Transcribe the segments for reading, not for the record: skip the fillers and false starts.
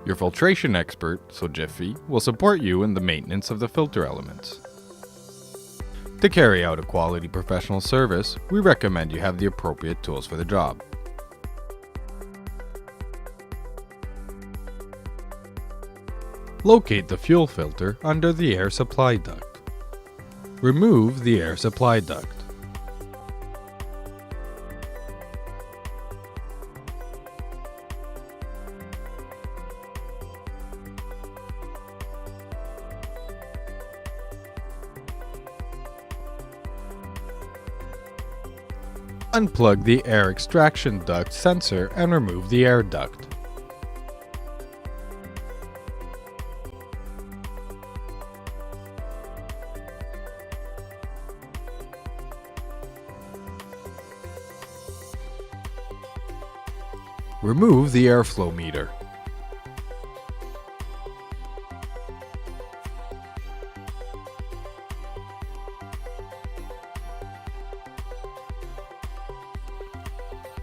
Your filtration expert, so Jiffy, will support you in the maintenance of the filter elements. To carry out a quality professional service, we recommend you have the appropriate tools for the job. Locate the fuel filter under the air supply duct. Remove the air supply duct. Unplug the air extraction duct sensor and remove the air duct. Remove the airflow meter.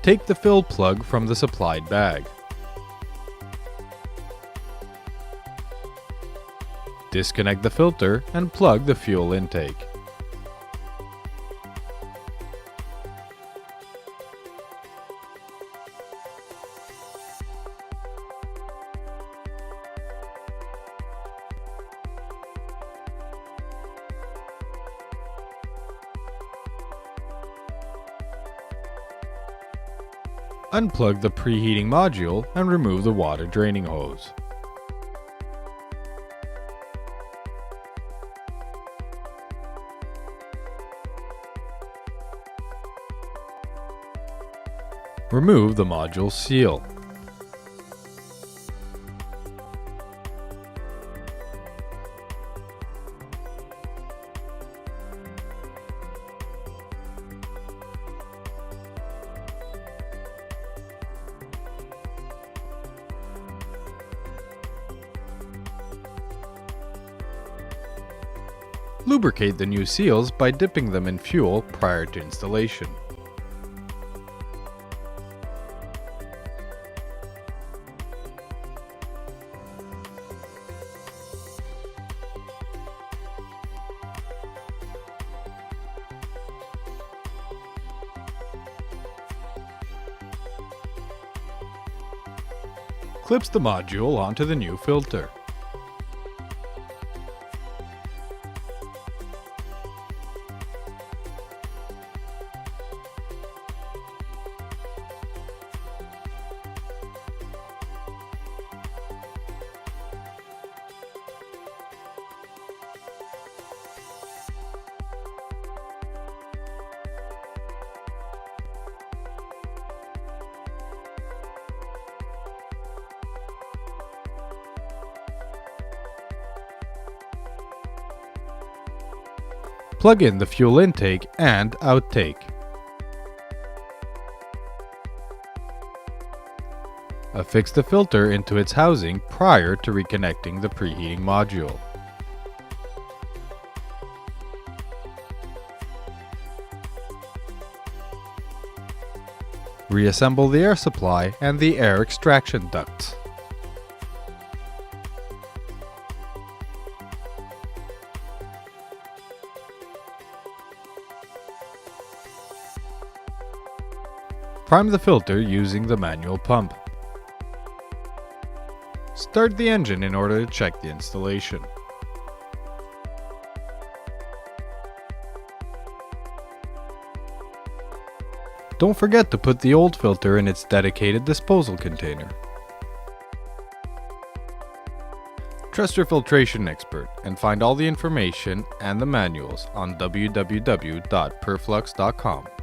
Take the fill plug from the supplied bag. Disconnect the filter and plug the fuel intake. Unplug the preheating module and remove the water draining hose. Remove the module seal. Lubricate the new seals by dipping them in fuel prior to installation. Clips the module onto the new filter. Plug in the fuel intake and outtake. Affix the filter into its housing prior to reconnecting the preheating module. Reassemble the air supply and the air extraction ducts. Prime the filter using the manual pump. Start the engine in order to check the installation. Don't forget to put the old filter in its dedicated disposal container. Trust your filtration expert and find all the information and the manuals on www.purflux.com.